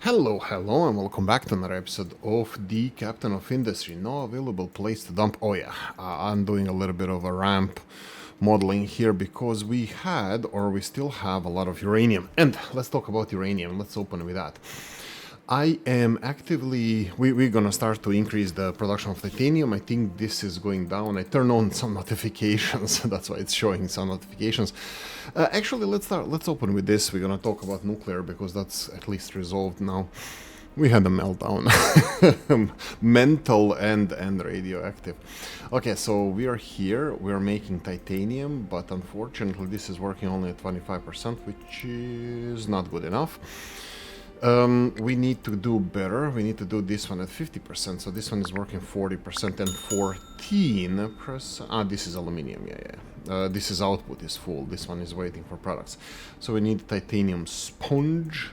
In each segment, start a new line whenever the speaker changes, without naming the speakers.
Hello, and welcome back to another episode of The Captain of Industry. No available place to dump. Oh, yeah, I'm doing a little bit of a ramp modeling here because we had, or we still have, a lot of uranium. And let's talk about uranium. Let's open with that. I am actively, we're gonna start to increase the production of titanium. I think this is going down. I turned on some notifications, that's why it's showing some notifications. Actually, let's open with this. We're gonna talk about nuclear because that's at least resolved now. We had a meltdown, mental and radioactive. Okay, so we are here, we are making titanium, but unfortunately this is working only at 25%, which is not good enough. We need to do better. We need to do this one at 50%. So this one is working 40% and 14%. Ah, this is aluminium. Yeah. This is output is full. This one is waiting for products. So we need titanium sponge.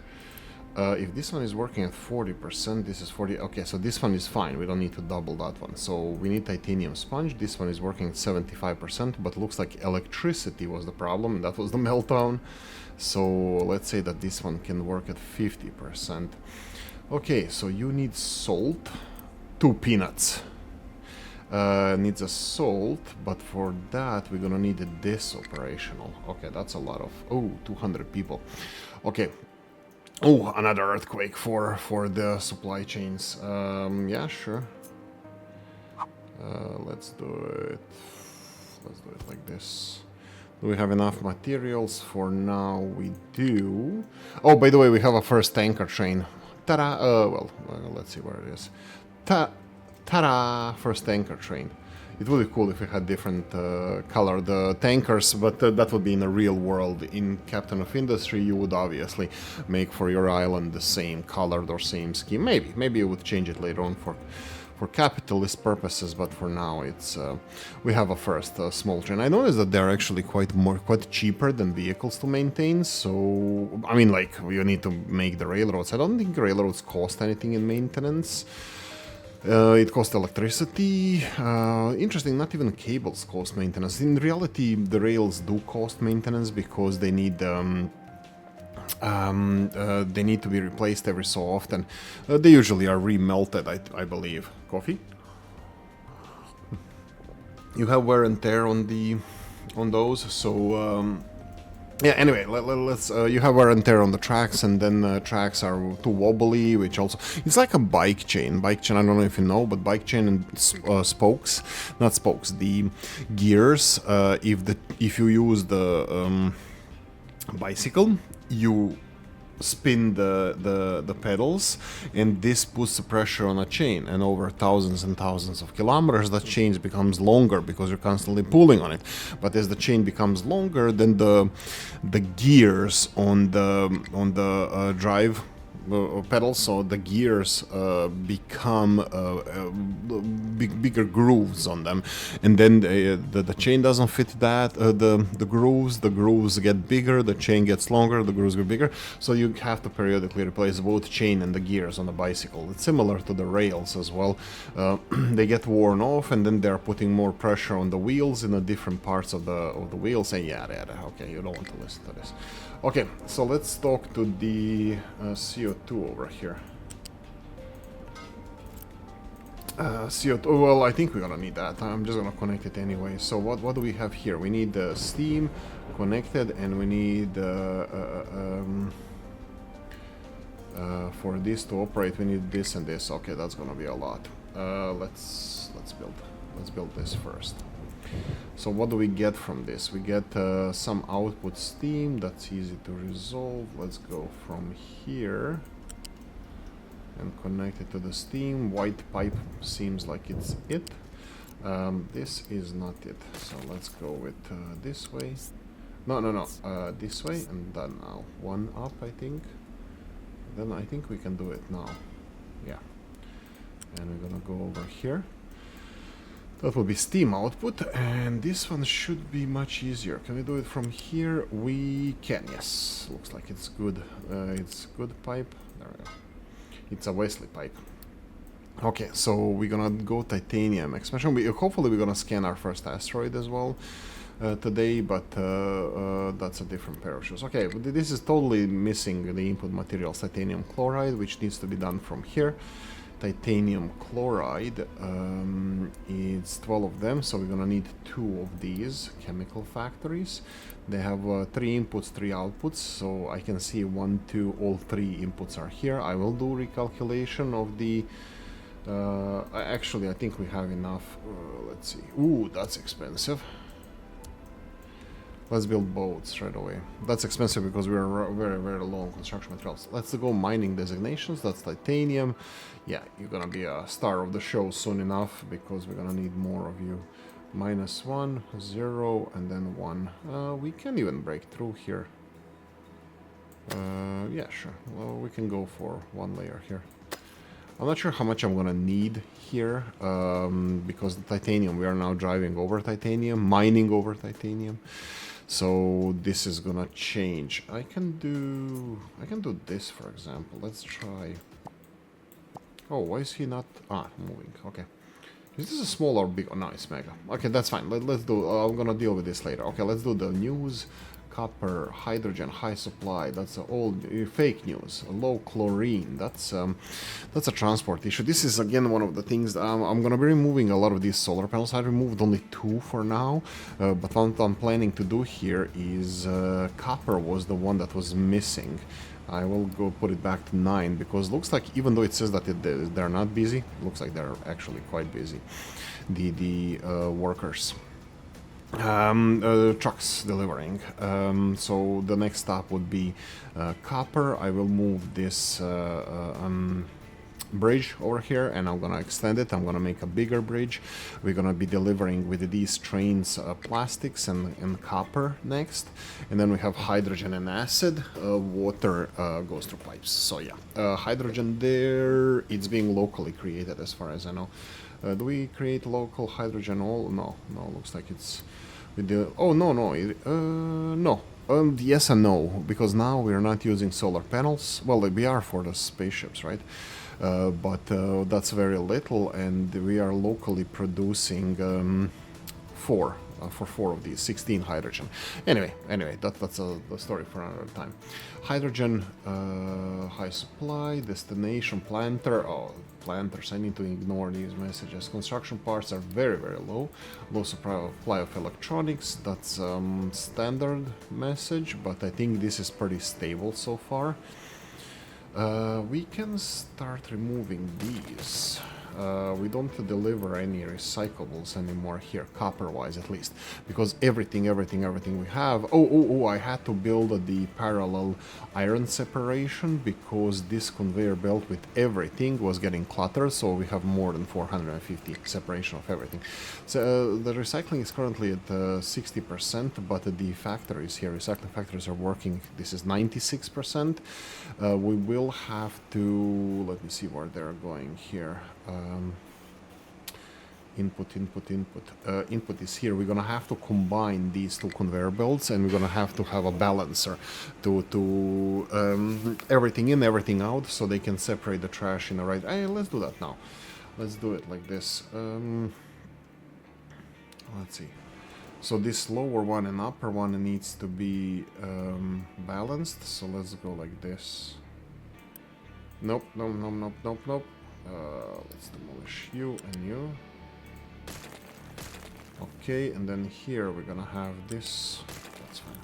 If this one is working at 40%, this is 40. Okay, so this one is fine. We don't need to double that one. So we need titanium sponge. This one is working at 75%, but looks like electricity was the problem. That was the meltdown. So let's say that this one can work at 50%. Okay, so you need salt, 2 peanuts. Needs a salt, but for that we're gonna need this operational. Okay, that's a lot of, 200 people. Okay. Oh, another earthquake for the supply chains. Yeah, sure. Let's do it. Let's do it like this. Do we have enough materials? For now, we do. Oh, by the way, we have a first tanker train. Ta-da! Well, let's see where it is. Ta-da! First tanker train. It would be cool if we had different colored tankers, but that would be in a real world. In Captain of Industry, you would obviously make for your island the same colored or same scheme. Maybe you would change it later on for capitalist purposes, but for now it's we have a first small train. I noticed that they're actually quite cheaper than vehicles to maintain. So I mean, like, you need to make the railroads. I don't think railroads cost anything in maintenance. It costs electricity. Interesting, not even cables cost maintenance. In reality, the rails do cost maintenance because they need to be replaced every so often. They usually are remelted, I believe. Coffee? You have wear and tear on those, so yeah. Anyway, let's. You have wear and tear on the tracks, and then tracks are too wobbly, which also it's like a bike chain. Bike chain. I don't know if you know, but bike chain and spokes, not spokes. The gears. If you use the bicycle, you spin the pedals, and this puts the pressure on a chain, and over thousands and thousands of kilometers that chain becomes longer because you're constantly pulling on it. But as the chain becomes longer, then the gears on the drive pedals, so the gears become bigger grooves on them, and then the chain doesn't fit that. The grooves get bigger, the chain gets longer, the grooves get bigger, so you have to periodically replace both chain and the gears on the bicycle. It's similar to the rails as well. They get worn off, and then they're putting more pressure on the wheels in the different parts of the wheels, and yada. Okay, you don't want to listen to this. Okay, so let's talk to the CO2 over here. CO2, well, I think we're gonna need that. I'm just gonna connect it anyway. So what do we have here? We need the steam connected, and we need for this to operate, we need this and this. Okay, that's gonna be a lot. Let's build this first. So what do we get from this? We get some output steam. That's easy to resolve. Let's go from here and connect it to the steam. White pipe seems like it's it. This is not it. So let's go with this way. No. This way, and then now one up, I think. Then I think we can do it now. Yeah. And we're gonna go over here. That will be steam output, and this one should be much easier. Can we do it from here? We can, yes. Looks like it's good. It's good pipe. There we go. It's a Wesley pipe. Okay, so we're gonna go titanium expansion. Hopefully we're gonna scan our first asteroid as well. today, but that's a different pair of shoes. Okay, but this is totally missing the input materials, titanium chloride, which needs to be done from here. Titanium chloride, it's 12 of them, so we're gonna need 2 of these chemical factories. They have 3 inputs, 3 outputs, so I can see 1, 2, all 3 inputs are here. I will do recalculation of the actually I think we have enough. Let's see. Ooh, that's expensive. Let's build boats right away. That's expensive because we're very, very low on construction materials. Let's go mining designations. That's titanium. Yeah, you're gonna be a star of the show soon enough because we're gonna need more of you. -1, 0, and then 1. We can even break through here. Yeah, sure. Well, we can go for 1 layer here. I'm not sure how much I'm gonna need here, because the titanium, we are now driving over titanium, mining over titanium. So this is gonna change. I can do this, for example. Let's try. Oh, why is he not moving? Okay. Is this a small or big? Oh, no, it's mega. Okay, that's fine. Let's do. I'm gonna deal with this later. Okay, let's do the news. Copper, hydrogen, high supply. That's old fake news. Low chlorine. That's a transport issue. This is again one of the things that I'm gonna be removing a lot of these solar panels. I removed only 2 for now, but what I'm planning to do here is copper was the one that was missing. I will go put it back to 9 because looks like even though it says that they're not busy, looks like they're actually quite busy. The workers. Trucks delivering. So the next stop would be copper. I will move this bridge over here and I'm gonna extend it. I'm gonna make a bigger bridge. We're gonna be delivering with these trains plastics and copper next, and then we have hydrogen and acid. Water goes through pipes. So yeah, hydrogen there, it's being locally created as far as I know. Do we create local hydrogen all? No, looks like it's with the, oh no, no. Yes and no, because now we're not using solar panels. Well, we are for the spaceships, right? But that's very little, and we are locally producing 4 for 4 of these, 16 hydrogen. Anyway, that's a story for another time. Hydrogen, high supply, destination, planter. Oh, planters, I need to ignore these messages. Construction parts are very, very low. Low supply of electronics, that's standard message, but I think this is pretty stable so far. We can start removing these. We don't deliver any recyclables anymore here, copper-wise at least, because everything we have. Oh! I had to build the parallel iron separation because this conveyor belt with everything was getting cluttered. So we have more than 450 separation of everything. So the recycling is currently at 60%, but the factories here, recycling factories, are working. This is 96%. We will have to. Let me see where they're going here. Input. Input is here. We're gonna have to combine these 2 conveyor belts, and we're gonna have to have a balancer to everything in, everything out, so they can separate the trash in the right. Hey, let's do that now. Let's do it like this. Let's see. So this lower one and upper one needs to be balanced. So let's go like this. Nope. Let's demolish you and you. Okay, and then here we're gonna have this. That's fine.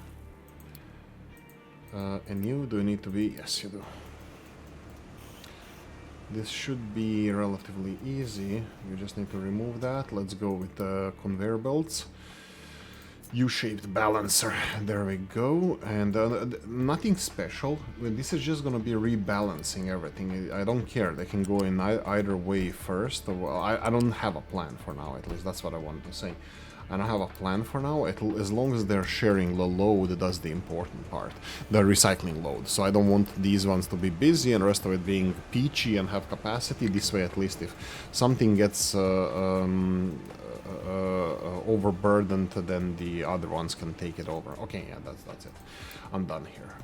And you, do you need to be? Yes, you do. This should be relatively easy. You just need to remove that. Let's go with the conveyor belts. U-shaped balancer. There we go. And nothing special. This is just gonna be rebalancing everything. I don't care. They can go in either way first. Well, I don't have a plan for now, at least. That's what I wanted to say. I don't have a plan for now. As long as they're sharing the load, that's the important part. The recycling load. So I don't want these ones to be busy and the rest of it being peachy and have capacity. This way, at least, if something gets overburdened, then the other ones can take it over. Okay, yeah, that's it. I'm done here.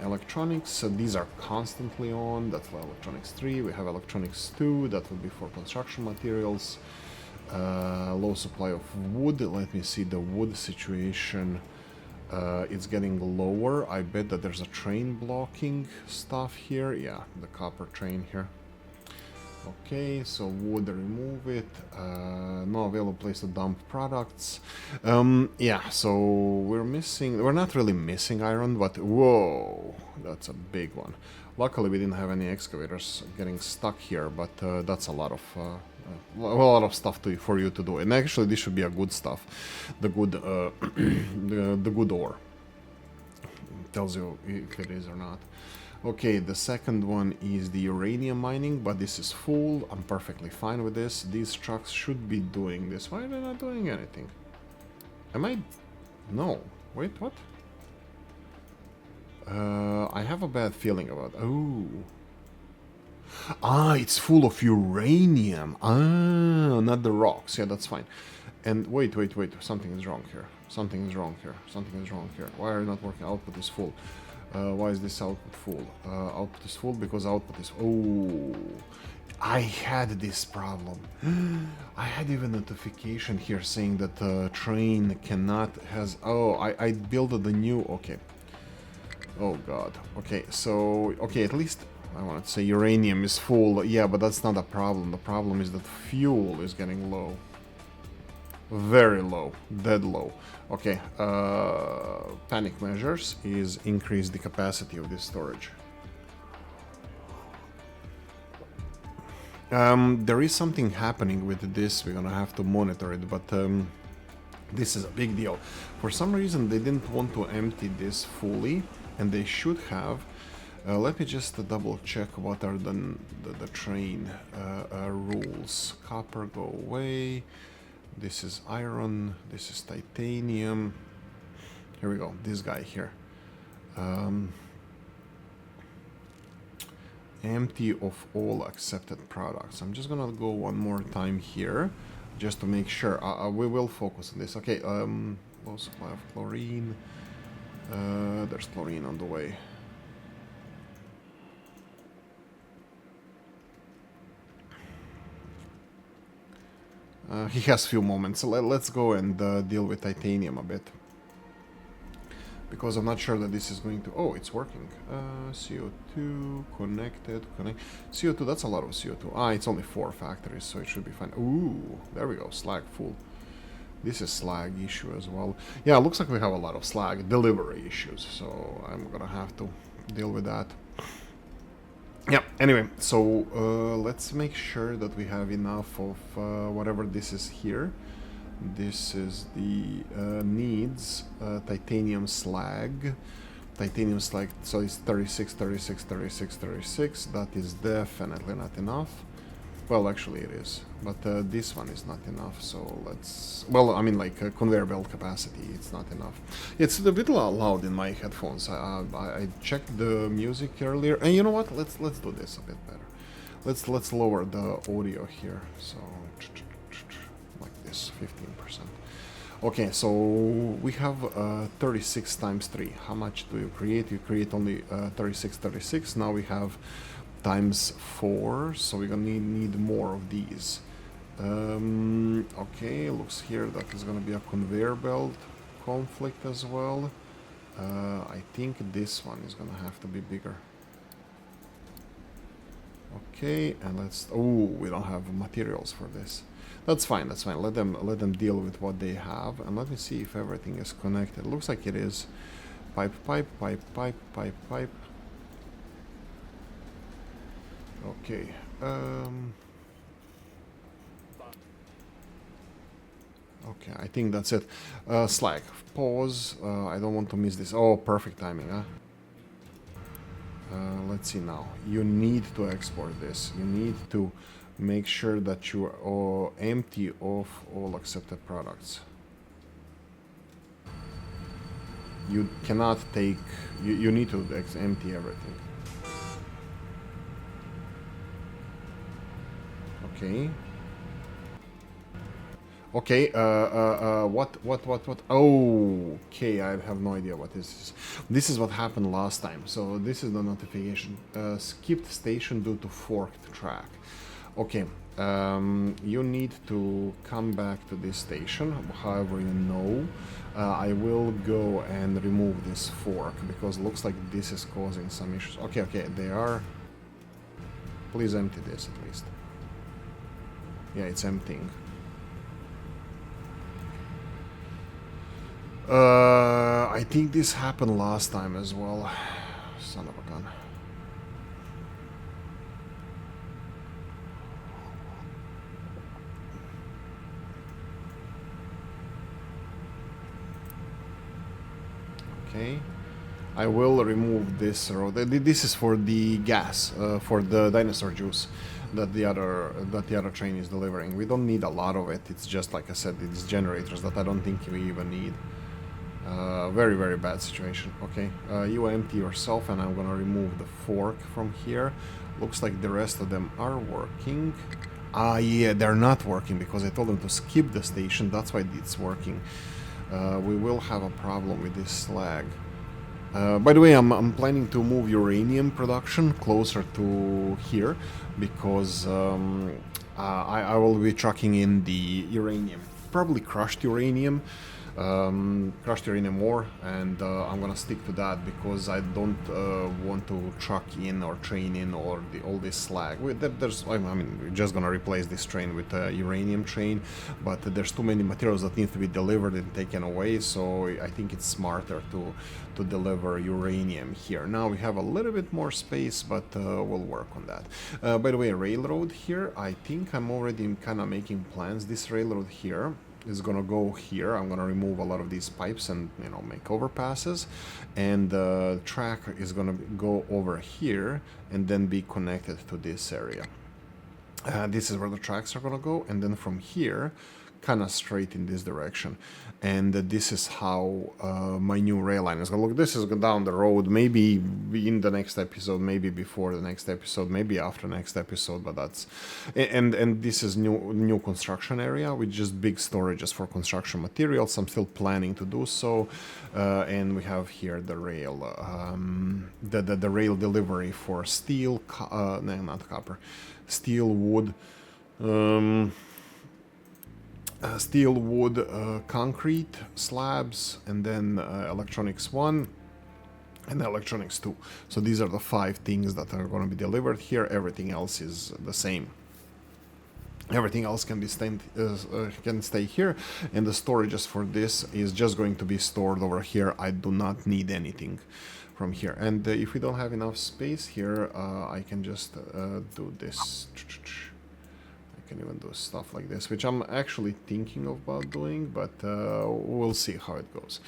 Electronics, these are constantly on. That's for electronics 3. We have electronics 2. That will be for construction materials. Low supply of wood. Let me see the wood situation. It's getting lower. I bet that there's a train blocking stuff here. Yeah, the copper train here. Okay, so wood, remove it. No available place to dump products. Yeah, so we're not really missing iron, but whoa, that's a big one. Luckily, we didn't have any excavators getting stuck here, but that's a lot of stuff for you to do. And actually, this should be a good stuff, the good, the good ore. It tells you if it is or not. Okay, the second one is the uranium mining, but this is full. I'm perfectly fine with this. These trucks should be doing this. Why are they not doing anything? Am I? No. Wait, what? I have a bad feeling about... Oh. Ah, it's full of uranium. Ah, not the rocks. Yeah, that's fine. And wait. Something is wrong here. Something is wrong here. Why are you not working? Output is full. Why is this output full? Output is full because output is... Oh, I had this problem. I had even a notification here saying that the train cannot has... Oh, I built the new... Okay. Oh god. Okay, so... Okay, at least... I wanted to say uranium is full. Yeah, but that's not a problem. The problem is that fuel is getting low. Very low. Dead low. Okay, panic measures is increase the capacity of this storage. There is something happening with this. We're gonna have to monitor it, but this is a big deal. For some reason, they didn't want to empty this fully, and they should have. Let me just double check what are the train rules. Copper, go away. This is iron, this is titanium. Here we go, this guy here. Empty of all accepted products. I'm just gonna go one more time here, just to make sure. We will focus on this. Okay, low supply of chlorine. There's chlorine on the way. He has few moments. Let's go and deal with titanium a bit. Because I'm not sure that this is going to... Oh, it's working. CO2, connected, CO2, that's a lot of CO2. Ah, it's only 4 factories, so it should be fine. Ooh, there we go, slag full. This is slag issue as well. Yeah, looks like we have a lot of slag delivery issues, so I'm gonna have to deal with that. Yeah, anyway, so let's make sure that we have enough of whatever this is here. This is the needs titanium slag. Titanium slag, so it's 36, 36, 36, 36. That is definitely not enough. Well, actually it is, but this one is not enough, so let's... Well, I mean, like, conveyor belt capacity, it's not enough. It's a bit loud in my headphones. I checked the music earlier, and you know what? Let's do this a bit better. Let's lower the audio here, so... like this, 15%. Okay, so we have 36 times 3. How much do you create? You create only 36. Now we have times 4, so we're gonna need more of these. Okay, looks here that is gonna be a conveyor belt conflict as well. I think this one is gonna have to be bigger. Okay, and let's... Oh, we don't have materials for this. That's fine, that's fine. Let them deal with what they have, and let me see if everything is connected. Looks like it is. Pipe. Okay. Okay, I think that's it. Slag. Pause. I don't want to miss this. Oh, perfect timing, huh? Let's see now. You need to export this. You need to make sure that you are empty of all accepted products. You cannot take... You need to empty everything. Okay. Okay, what? Oh, okay, I have no idea what this is. This is what happened last time, so this is the notification. Skipped station due to forked track. Okay, you need to come back to this station, however you know. I will go and remove this fork, because it looks like this is causing some issues. Okay, they are... Please empty this at least. Yeah, it's emptying. I think this happened last time as well. Son of a gun. Okay, I will remove this road. This is for the gas, for the dinosaur juice that the other train is delivering. We don't need a lot of it. It's just, like I said, it's generators that I don't think we even need. Very, very bad situation. Okay, you empty yourself, and I'm gonna remove the fork from here. Looks like the rest of them are working. Ah, yeah, they're not working because I told them to skip the station. That's why it's working. We will have a problem with this slag. By the way, I'm planning to move uranium production closer to here, because I will be trucking in the uranium. Probably crushed uranium ore, and I'm gonna stick to that because I don't want to truck in or train in all this slag. I mean, we're just gonna replace this train with a uranium train, but there's too many materials that need to be delivered and taken away, so I think it's smarter to deliver uranium here. Now we have a little bit more space, but we'll work on that. By the way, railroad here, I think I'm already kind of making plans. This railroad here is gonna go here. I'm gonna remove a lot of these pipes and, you know, make overpasses, and the track is gonna go over here and then be connected to this area. This is where the tracks are gonna go, and then from here kind of straight in this direction, and this is how my new rail line is gonna look. This is down the road, maybe in the next episode, maybe before the next episode, maybe after next episode, but that's... And this is new construction area with just big storages for construction materials. I'm still planning to do so, and we have here the rail, the rail delivery for steel, no, not copper, steel, wood, steel, wood, concrete, slabs, and then electronics 1 and electronics 2. So these are the 5 things that are going to be delivered here. Everything else is the same. Everything else can stay here, and the storages for this is just going to be stored over here. I do not need anything from here. And if we don't have enough space here, I can just do this. Can even do stuff like this, which I'm actually thinking about doing, but we'll see how it goes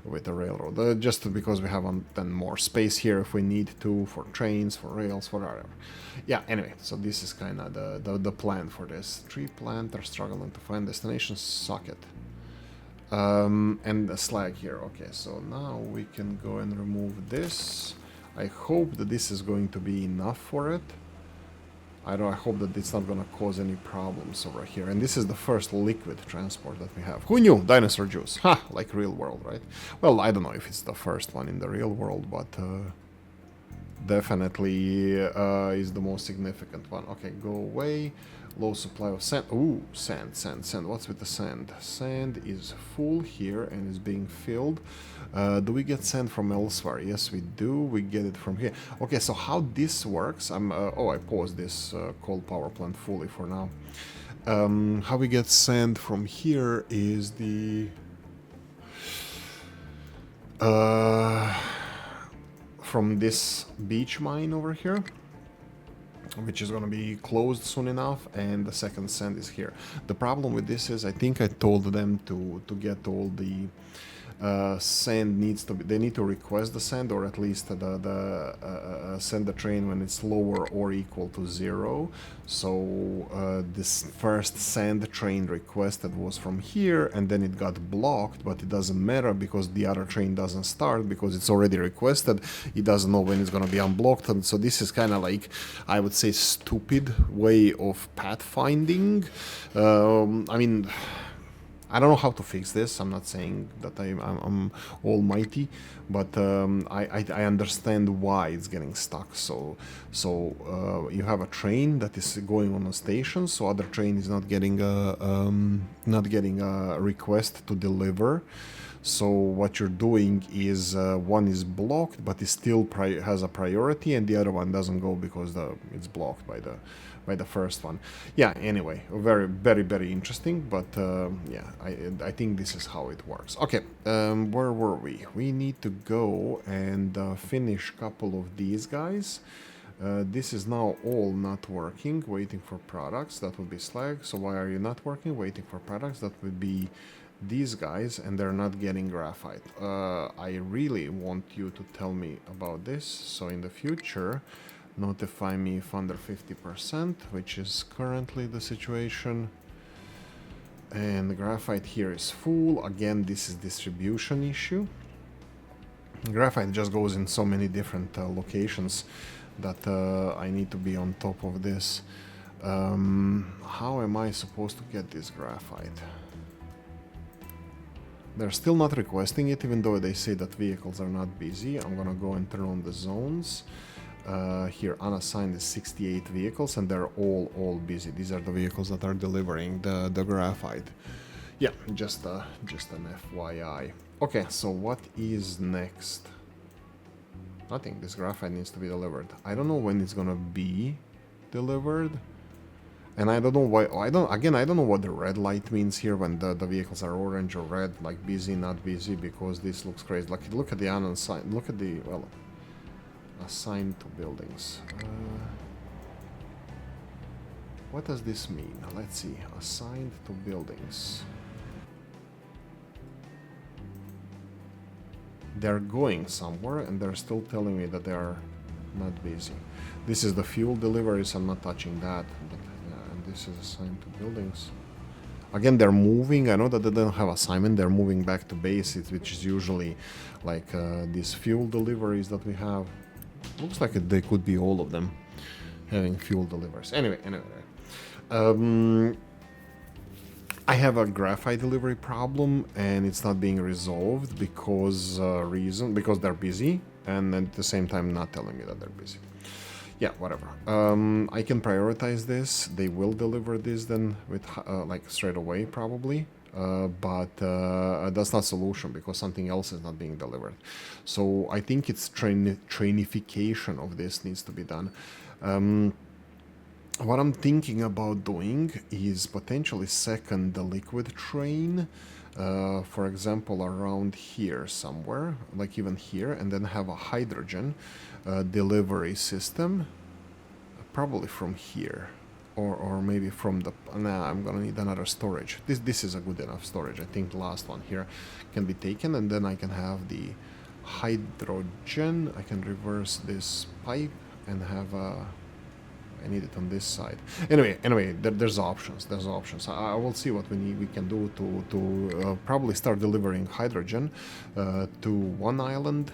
with the railroad, just because we have then more space here if we need to, for trains, for rails, for whatever. Yeah, anyway, so this is kind of the plan for this. Tree planter struggling to find destination socket. And the slag here. Okay, so now we can go and remove this. I hope that this is going to be enough for it. I hope that it's not gonna cause any problems over here. And this is the first liquid transport that we have. Who knew? Dinosaur juice. Ha! Like real world, right? Well, I don't know if it's the first one in the real world, but definitely is the most significant one. Okay, go away. Low supply of sand. Ooh, sand. What's with the sand? Sand is full here and is being filled. Do we get sand from elsewhere? Yes, we do. We get it from here. Okay, so how this works? I paused this coal power plant fully for now. How we get sand from here is the... from this beach mine over here, which is going to be closed soon enough, and the second sand is here. The problem with this is I think I told them to get all the sand needs to be, they need to request the sand, or at least send the train when it's lower or equal to 0. So this first sand train requested was from here, and then it got blocked, but it doesn't matter because the other train doesn't start because it's already requested. It doesn't know when it's going to be unblocked, and so this is kind of like, I would say, stupid way of pathfinding. I mean, I don't know how to fix this. I'm not saying that I'm almighty, but I understand why it's getting stuck. So you have a train that is going on a station, so other train is not getting a request to deliver. So what you're doing is one is blocked, but it still has a priority, and the other one doesn't go because it's blocked by the first one. Yeah. Anyway, very interesting. But yeah, I think this is how it works. Okay. Where were we? We need to go and finish a couple of these guys. This is now all not working. Waiting for products. That would be slag. So why are you not working? Waiting for products. That would be these guys, and they're not getting graphite. I really want you to tell me about this, so in the future notify me if under 50%, which is currently the situation. And the graphite here is full. Again, this is distribution issue. Graphite just goes in so many different locations that I need to be on top of this. How am I supposed to get this graphite? They're still not requesting it, even though they say that vehicles are not busy. I'm gonna go and turn on the zones. Here, unassigned is 68 vehicles, and they're all busy. These are the vehicles that are delivering the graphite. Yeah, just an FYI. Okay, so what is next? Nothing. This graphite needs to be delivered. I don't know when it's gonna be delivered. And I don't know why. I don't know what the red light means here when the vehicles are orange or red, like busy, not busy, because this looks crazy. Like, look at the unassigned. Look at the, well, assigned to buildings. What does this mean? Let's see. Assigned to buildings. They're going somewhere, and they're still telling me that they are not busy. This is the fuel deliveries. I'm not touching that. But this is assigned to buildings. Again, they're moving. I know that they don't have assignment. They're moving back to base, which is usually like these fuel deliveries that we have. Looks like they could be all of them having fuel deliveries. Anyway. I have a graphite delivery problem, and it's not being resolved because they're busy, and at the same time not telling me that they're busy. Yeah, whatever. I can prioritize this. They will deliver this then with like straight away probably, but that's not solution because something else is not being delivered. So I think it's trainification of this needs to be done. What I'm thinking about doing is potentially second the liquid train, for example, around here somewhere, like even here, and then have a hydrogen delivery system, probably from here, or maybe from the. Nah, I'm gonna need another storage. This is a good enough storage. I think the last one here can be taken, and then I can have the hydrogen. I can reverse this pipe and have a. I need it on this side. Anyway, there's options. There's options. I will see what we can do to probably start delivering hydrogen to one island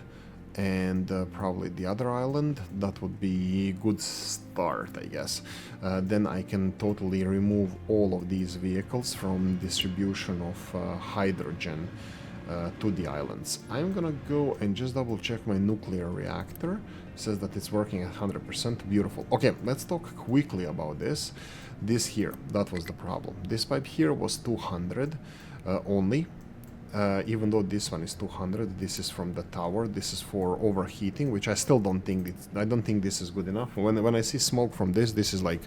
and probably the other island. That would be a good start, I guess. Then I can totally remove all of these vehicles from distribution of hydrogen to the islands. I'm gonna go and just double check my nuclear reactor. It says that it's working at 100%. Beautiful. Okay, let's talk quickly about this. This here, that was the problem. This pipe here was 200 only. Even though this one is 200, this is from the tower. This is for overheating, which I still don't think I don't think this is good enough. When I see smoke from this is like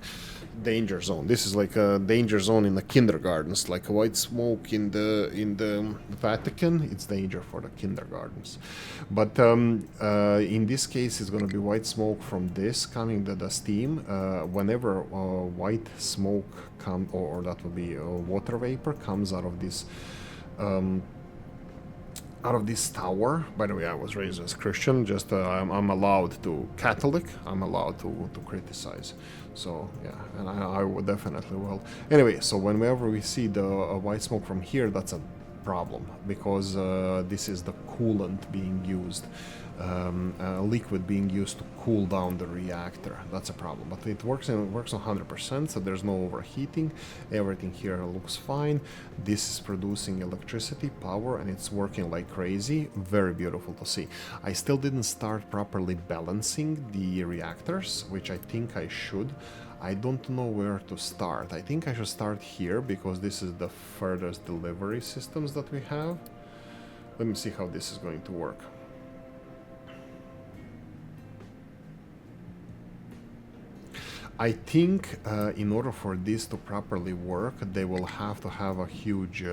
danger zone. This is like a danger zone in the kindergartens, like a white smoke in the Vatican. It's danger for the kindergartens. But in this case, it's going to be white smoke from this coming the steam. Whenever white smoke comes, or that would be water vapor comes out of this. Out of this tower. By the way, I was raised as Christian. Just I'm allowed to Catholic. I'm allowed to criticize. So yeah, and I would definitely will. Anyway, so whenever we see the white smoke from here, that's a problem because this is the coolant being used liquid being used to cool down the reactor. That's a problem, but it works on 100%, so there's no overheating. Everything here looks fine. This is producing electricity, power, and it's working like crazy. Very beautiful to see. I still didn't start properly balancing the reactors, which I think I should. I don't know where to start. I think I should start here because this is the furthest delivery systems that we have. Let me see how this is going to work. I think in order for this to properly work, they will have to have a huge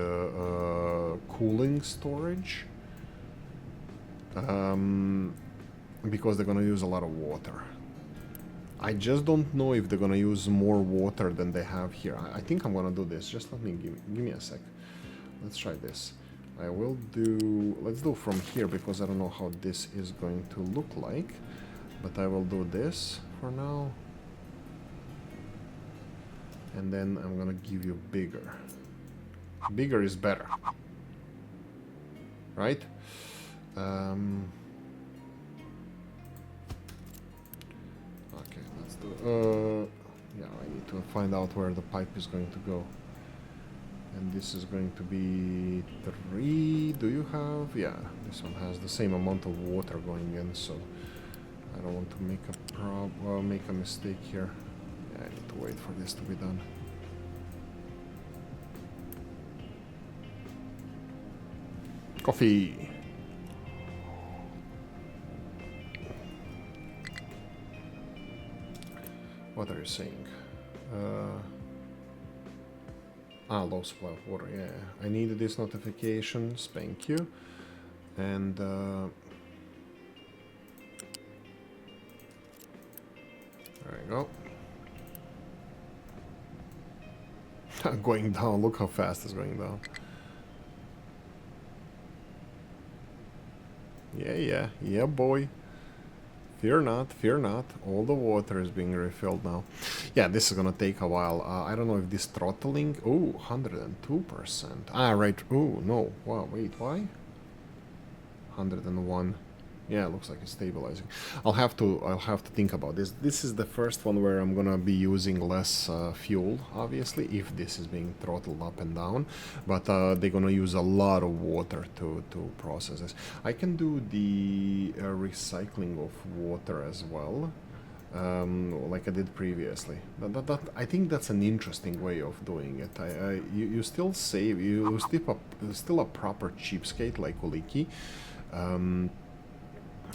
cooling storage. Because they're going to use a lot of water. I just don't know if they're going to use more water than they have here. I think I'm going to do this. Just let me give me a sec. Let's try this. I will do... Let's do from here because I don't know how this is going to look like. But I will do this for now. And then I'm going to give you bigger. Bigger is better. Right? Okay, let's do... yeah, I need to find out where the pipe is going to go. And this is going to be 3. Do you have? Yeah, this one has the same amount of water going in, so I don't want to make a mistake here. Yeah, I need to wait for this to be done. Coffee. What are you saying? Low supply of water, yeah. I need these notifications, thank you. And there we go. Going down, look how fast it's going down. Yeah, boy. Fear not, fear not. All the water is being refilled now. Yeah, this is gonna take a while. I don't know if this throttling... Oh, 102%. Ah, right. Oh, no. Wow, wait, why? 101. Yeah, it looks like it's stabilizing. I'll have to think about this. This is the first one where I'm gonna be using less fuel, obviously, if this is being throttled up and down. But they're gonna use a lot of water to process this. I can do the recycling of water as well, like I did previously. I think that's an interesting way of doing it. You still save. You still a proper cheapskate like Oolykee.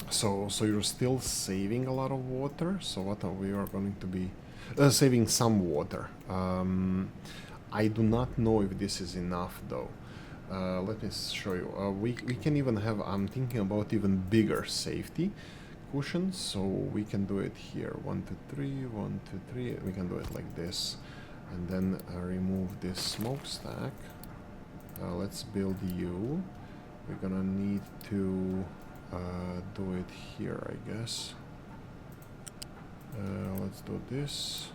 So you're still saving a lot of water. So what we are going to be saving some water. I do not know if this is enough though. Let me show you. We can even have. I'm thinking about even bigger safety cushions. So we can do it here. 1, 2, 3. 1, 2, 3. We can do it like this, and then remove this smokestack. Let's build you. We're gonna need to. Do it here, I guess. Let's do this.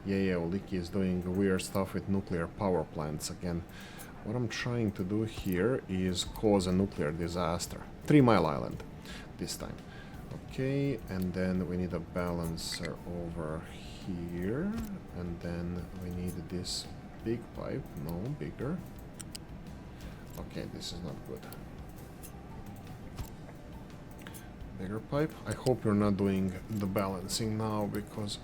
Yeah, Oolykee is doing weird stuff with nuclear power plants again. What I'm trying to do here is cause a nuclear disaster. 3 Mile Island this time. Okay, and then we need a balancer over here. And then we need this big pipe. No, bigger. Okay, this is not good. Bigger pipe. I hope you're not doing the balancing now because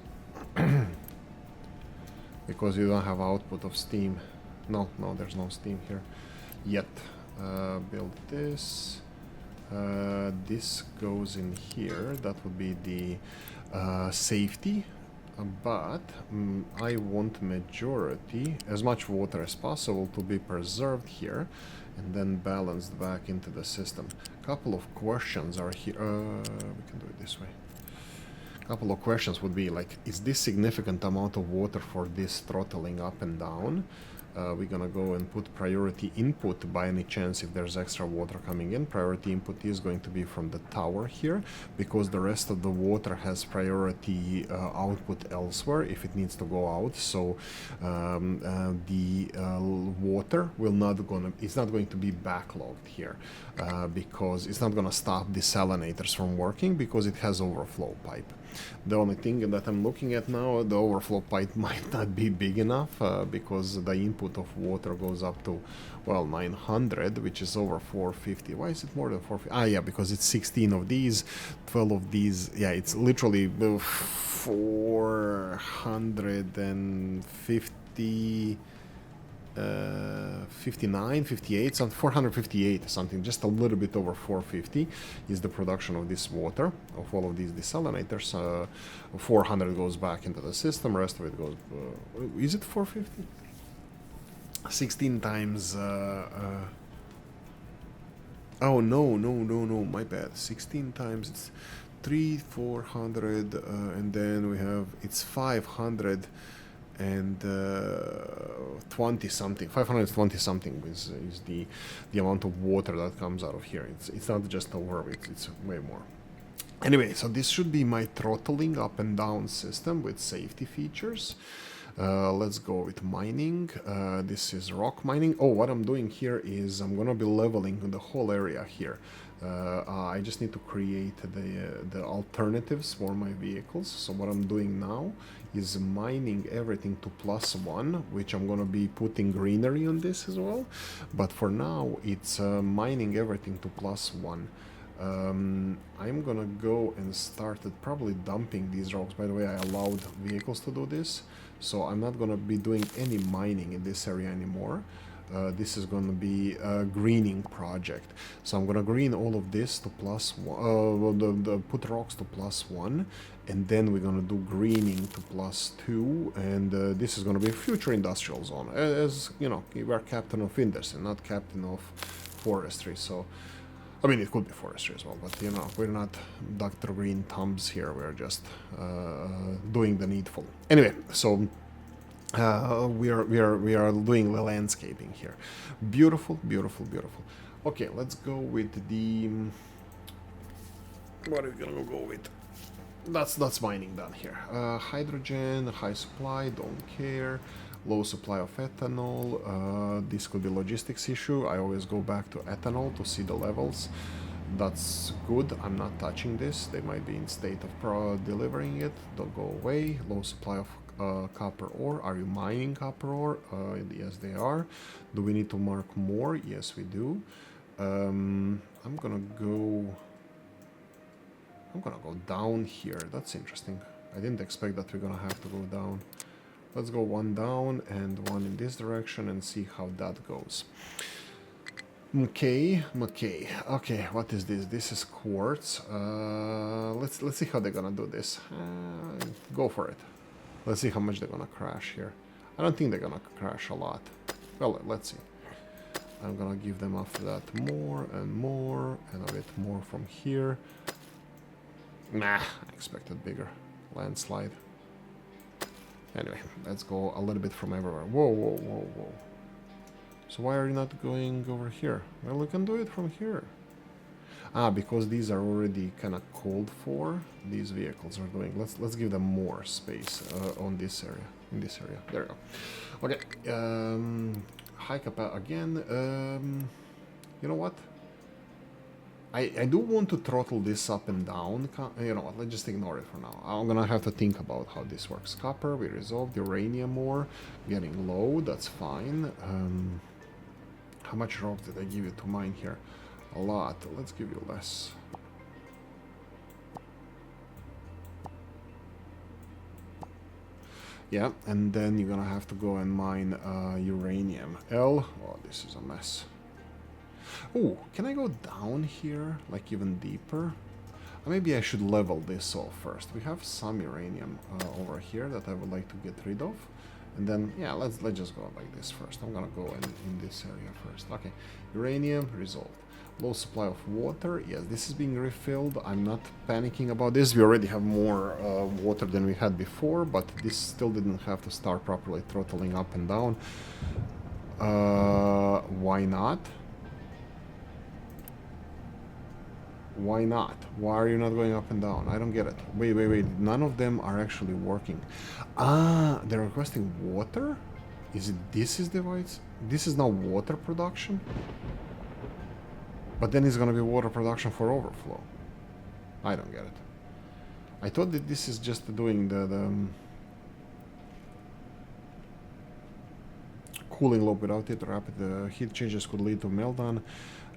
because you don't have output of steam. No, there's no steam here yet. Build this. This goes in here. That would be the safety. But I want majority, as much water as possible, to be preserved here and then balanced back into the system. Couple of questions are here. We can do it this way. Couple of questions would be like, is this significant amount of water for this throttling up and down? we're gonna go and put priority input by any chance if there's extra water coming in. Priority input is going to be from the tower here, because the rest of the water has priority output elsewhere if it needs to go out. So the water will not gonna, it's not going to be backlogged here, because it's not gonna stop desalinators from working because it has overflow pipe. The only thing that I'm looking at now, the overflow pipe might not be big enough, because the input of water goes up to, well, 900, which is over 450. Why is it more than 450? Ah, yeah, because it's 16 of these, 12 of these. Yeah, it's literally 450, 59, 58, something, 458 something, just a little bit over 450 is the production of this water, of all of these desalinators. 400 goes back into the system, rest of it goes, is it 450? 16 times, oh no, my bad, 16 times, it's 400, and then we have, it's 500, and 20 something, 520 something is the amount of water that comes out of here. It's not just over, it's way more. Anyway, so this should be my throttling up and down system with safety features. Let's go with mining. This is rock mining. Oh, what I'm doing here is I'm gonna be leveling the whole area here. I just need to create the alternatives for my vehicles. So what I'm doing now is mining everything to +1, which I'm gonna be putting greenery on this as well. But for now, it's mining everything to +1. I'm gonna go and start probably dumping these rocks. By the way, I allowed vehicles to do this, so I'm not gonna be doing any mining in this area anymore. This is going to be a greening project. So I'm going to green all of this to +1, put rocks to +1, and then we're going to do greening to +2, and this is going to be a future industrial zone. As you know, we're captain of industry, not captain of forestry. So, I mean, it could be forestry as well, but you know, we're not Dr. Green Thumbs here. We're just doing the needful. Anyway, so we are doing the landscaping here. Beautiful. Okay, let's go with the, what are we gonna go with? That's mining done here. Hydrogen, high supply, don't care. Low supply of ethanol. This could be logistics issue. I always go back to ethanol to see the levels. That's good. I'm not touching this. They might be in state of delivering it. Don't go away. Low supply of copper ore. Are you mining copper ore? Yes, they are. Do we need to mark more? Yes, we do. I'm gonna go down here. That's interesting. I didn't expect that we're gonna have to go down. Let's go one down and one in this direction and see how that goes. Okay, what is this? This is quartz. Let's see how they're gonna do this. Go for it. Let's see how much they're gonna crash here. I don't think they're gonna crash a lot. Well, let's see. I'm gonna give them after that more and a bit more from here. Nah, I expected bigger landslide. Anyway, let's go a little bit from everywhere. Whoa. So why are you not going over here? Well, we can do it from here. Ah, because these are already kind of called for. These vehicles are doing. Let's give them more space on this area. In this area, there we go. Okay, high capacity again. You know what? I do want to throttle this up and down. You know what? Let's just ignore it for now. I'm gonna have to think about how this works. Copper, we resolved. Uranium ore, getting low. That's fine. How much rock did I give you to mine here? A lot. Let's give you less. Yeah, and then you're gonna have to go and mine uranium. Oh, this is a mess. Oh, can I go down here, like even deeper? Maybe I should level this off first. We have some uranium over here that I would like to get rid of. And then, yeah, let's just go like this first. I'm gonna go in this area first. Okay, uranium resolved. Low supply of water. Yes, this is being refilled. I'm not panicking about this. We already have more water than we had before, but this still didn't have to start properly throttling up and down. Why not? Why not? Why are you not going up and down? I don't get it. Wait, wait, wait. None of them are actually working. Ah, they're requesting water? Is it this is the white? This is now water production? But then it's gonna be water production for overflow. I don't get it. I thought that this is just doing the cooling loop. Without it, rapid heat changes could lead to meltdown.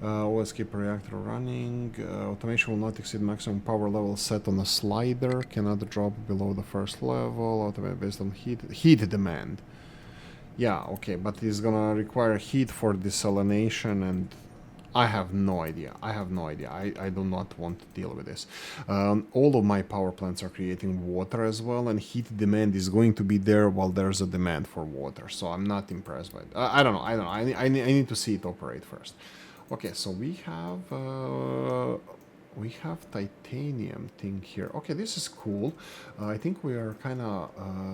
Always keep a reactor running. Automation will not exceed maximum power level set on a slider. Cannot drop below the first level. Automate based on heat demand. Yeah, okay, but it's gonna require heat for desalination, and I have no idea. I have no idea. I do not want to deal with this. All of my power plants are creating water as well, and heat demand is going to be there while there's a demand for water. So I'm not impressed by it. I don't know. I don't know. I need to see it operate first. Okay, so we have titanium thing here. Okay, this is cool. I think we are kind of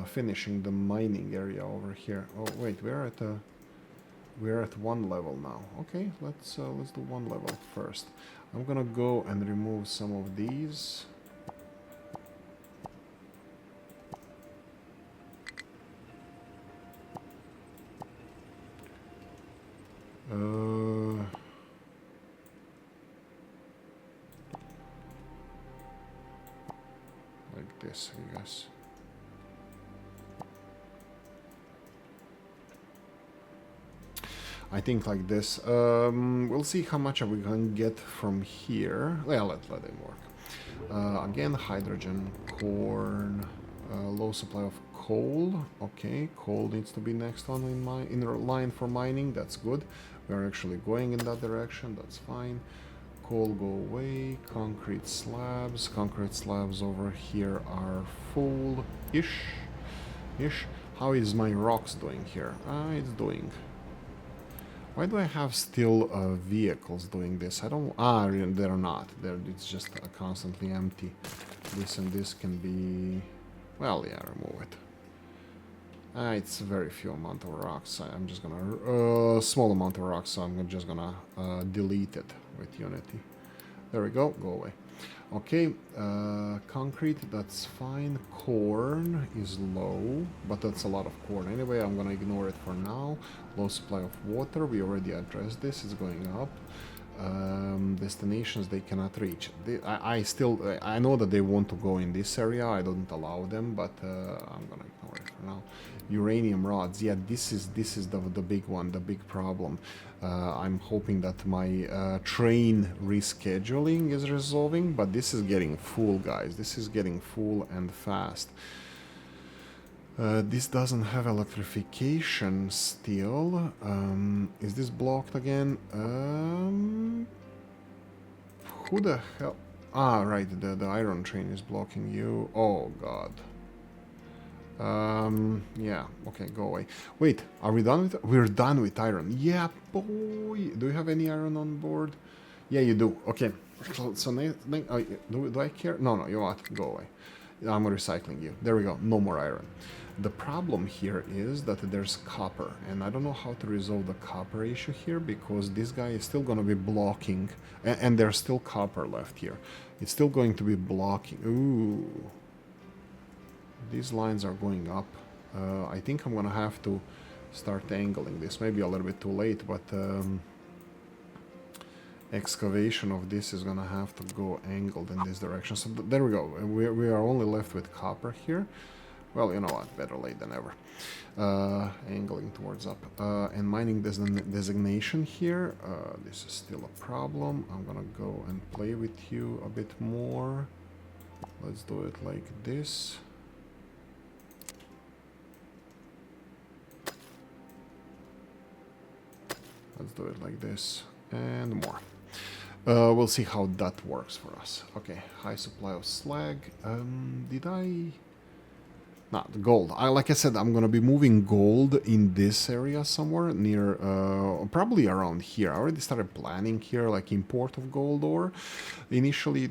finishing the mining area over here. Oh wait, we're at one level now. Okay, let's do one level first. I'm gonna go and remove some of these. Like this, I guess. I think like this. We'll see how much we can get from here. Well, let it work. Again, hydrogen, corn, low supply of coal. Okay, coal needs to be next on in the line for mining. That's good. We are actually going in that direction. That's fine. Coal go away. Concrete slabs. Concrete slabs over here are full-ish. How is my rocks doing here? It's doing. Why do I have still vehicles doing this? I don't... Ah, they're not. It's just constantly empty. This and this can be... Well, yeah, remove it. It's a very few amount of rocks. I'm just gonna... small amount of rocks, so I'm just gonna delete it with Unity. There we go. Go away. Okay, concrete, that's fine. Corn is low, but that's a lot of corn. Anyway, I'm gonna ignore it for now. Low supply of water, we already addressed this, it's going up. Destinations they cannot reach. I know that they want to go in this area, I don't allow them, but I'm gonna ignore it for now. Uranium rods, yeah, this is the big one, the big problem. I'm hoping that my train rescheduling is resolving, but this is getting full, guys. This is getting full and fast. This doesn't have electrification still. Is this blocked again? Who the hell? Ah, right, the iron train is blocking you. Oh, God. Yeah, okay, go away. Wait, are we done with it? We're done with iron. Yeah, boy. Do you have any iron on board? Yeah, you do. Okay. So do I care? No, you know what? Go away. I'm recycling you. There we go. No more iron. The problem here is that there's copper, and I don't know how to resolve the copper issue here, because this guy is still going to be blocking, and there's still copper left here. It's still going to be blocking. Ooh. These lines are going up. I think I'm going to have to start angling this. Maybe a little bit too late, but excavation of this is going to have to go angled in this direction. So there we go. We are only left with copper here. Well, you know what, better late than ever. Angling towards up. And mining designation here. This is still a problem. I'm gonna go and play with you a bit more. Let's do it like this. Let's do it like this. And more. We'll see how that works for us. Okay, high supply of slag. Did I... Not gold. Like I said, I'm gonna be moving gold in this area somewhere near, probably around here. I already started planning here, like import of gold ore. Initially, I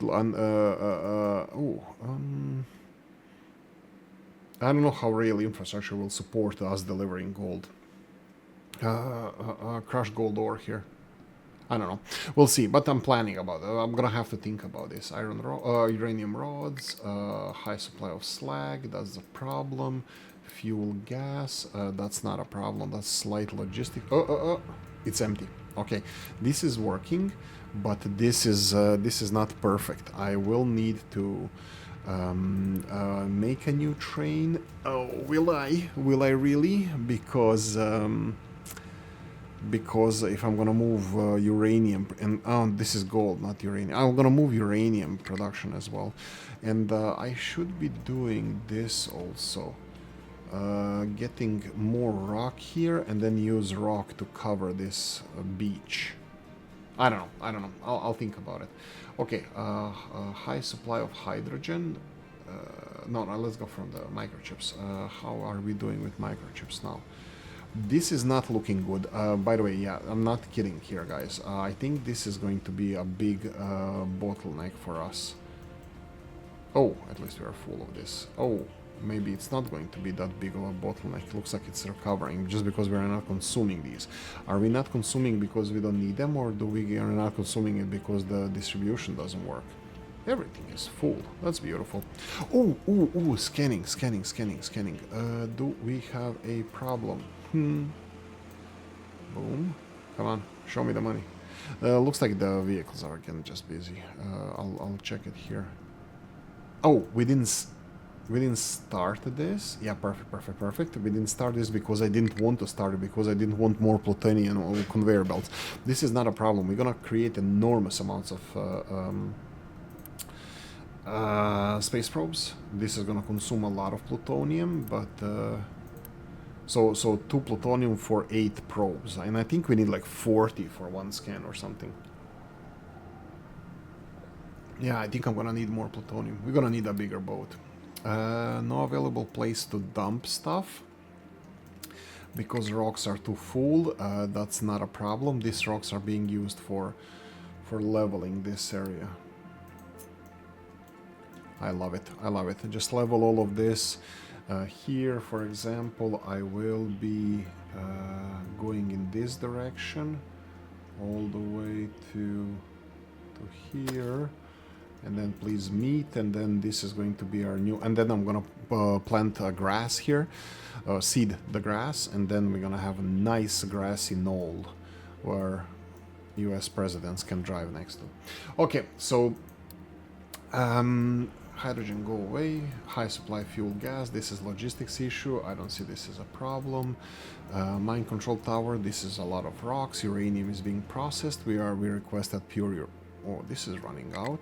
don't know how rail infrastructure will support us delivering gold. crushed gold ore here. I don't know. We'll see, but I'm planning about it. I'm gonna have to think about this. Uranium rods, high supply of slag, that's the problem. Fuel gas, that's not a problem. That's slight logistic. It's empty. Okay, this is working, but this is not perfect. I will need to make a new train. Oh, will I? Will I really? Because if I'm gonna move uranium, and this is gold, not uranium. I'm gonna move uranium production as well, and I should be doing this also. Getting more rock here, and then use rock to cover this beach. I don't know. I'll think about it. Okay, high supply of hydrogen. No, let's go from the microchips. How are we doing with microchips now? This is not looking good. By the way, yeah, I'm not kidding here, guys. I think this is going to be a big bottleneck for us. Oh, at least we are full of this. Oh, maybe it's not going to be that big of a bottleneck. It looks like it's recovering just because we are not consuming these. Are we not consuming because we don't need them, or do we are not consuming it because the distribution doesn't work? Everything is full. That's beautiful. Oh, scanning. Do we have a problem? Boom. Come on, show me the money. Looks like the vehicles are again just busy. I'll check it here. Oh, we didn't start this. Yeah, perfect. We didn't start this because I didn't want to start it, because I didn't want more plutonium on conveyor belts. This is not a problem. We're gonna create enormous amounts of space probes. This is gonna consume a lot of plutonium, but so 2 plutonium for 8 probes, and I think we need like 40 for 1 scan or something. Yeah, I think I'm gonna need more plutonium. We're gonna need a bigger boat. No available place to dump stuff because rocks are too full. That's not a problem. These rocks are being used for leveling this area. I love it. Just level all of this. Here, for example, I will be going in this direction all the way to here, and then please meet, and then this is going to be our new, and then I'm gonna plant grass here, seed the grass, and then we're gonna have a nice grassy knoll where US presidents can drive next to. Okay, so hydrogen, go away. High supply fuel gas. This is logistics issue. I don't see this as a problem. Mine control tower. This is a lot of rocks. Uranium is being processed. We request that pure. Oh, this is running out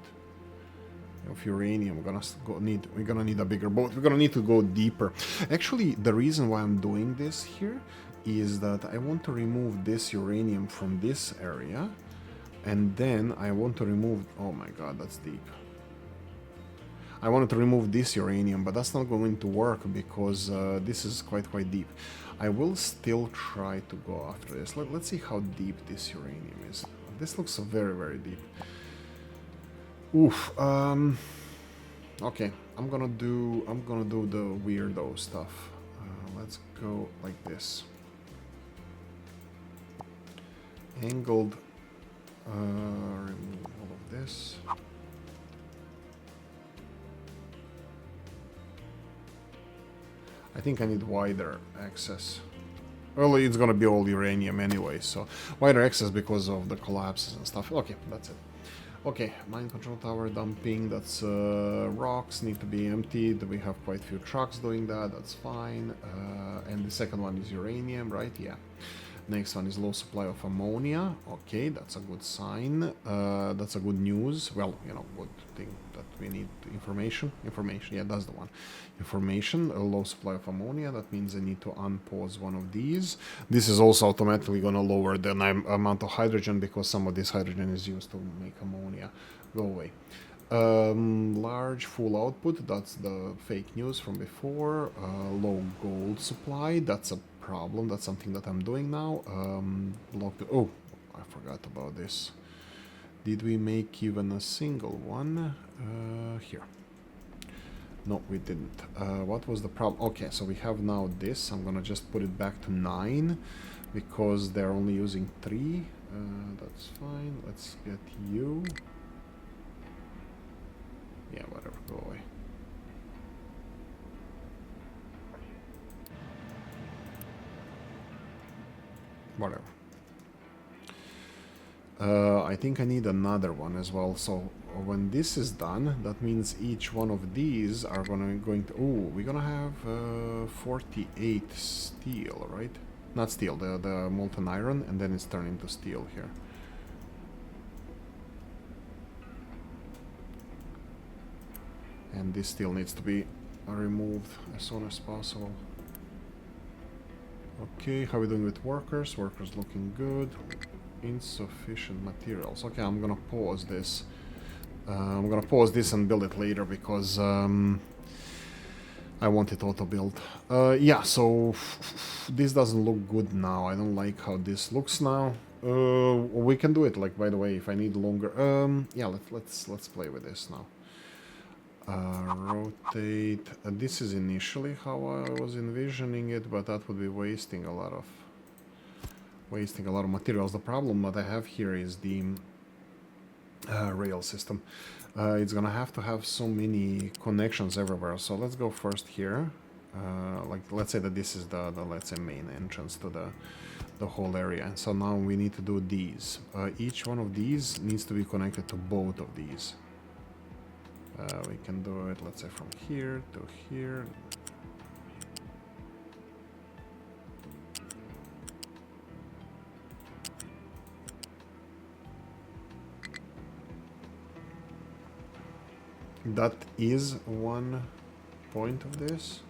of uranium. We're gonna need a bigger boat. We're gonna need to go deeper. Actually, the reason why I'm doing this here is that I want to remove this uranium from this area, and then I want to remove. Oh my God, that's deep. I wanted to remove this uranium, but that's not going to work because this is quite deep. I will still try to go after this. Let's see how deep this uranium is. This looks very deep. Oof. Okay, I'm gonna do the weirdo stuff. Let's go like this. Angled. Remove all of this. I think I need wider access. Well, it's gonna be all uranium anyway, so wider access because of the collapses and stuff. Okay, that's it. Okay, mine control tower dumping, that's rocks, need to be emptied. We have quite a few trucks doing that, that's fine. And the second one is uranium, right? Yeah. Next one is low supply of ammonia. Okay, that's a good sign. That's a good news. Well, you know, good thing that we need information. Yeah, that's the one. Information, a low supply of ammonia. That means I need to unpause one of these. This is also automatically going to lower the amount of hydrogen because some of this hydrogen is used to make ammonia. Go away. Large full output. That's the fake news from before. Low gold supply. That's a problem. That's something that I'm doing now. Oh, I forgot about this. Did we make even a single one? Here. No, we didn't. What was the problem? Okay, so we have now this. I'm gonna just put it back to 9. because they're only using 3. That's fine. Let's get you. Yeah, whatever, go away. Whatever. I think I need another one as well. So when this is done, that means each one of these are going to. Oh, we're gonna have 48 steel, right? Not steel, the molten iron, and then it's turning to steel here. And this steel needs to be removed as soon as possible. Okay, how are we doing with workers? Workers looking good. Insufficient materials. Okay, I'm gonna pause this. I'm gonna pause this and build it later because I want it auto-built. Yeah, so this doesn't look good now. I don't like how this looks now. We can do it, like, by the way, if I need longer. Yeah, let's play with this now. Rotate. This is initially how I was envisioning it, but that would be wasting a lot of materials. The problem that I have here is the rail system. It's gonna have to have so many connections everywhere. So let's go first here. Like, let's say that this is the let's say main entrance to the whole area. And so now we need to do these. Each one of these needs to be connected to both of these. We can do it, let's say, from here to here. That is one point of this,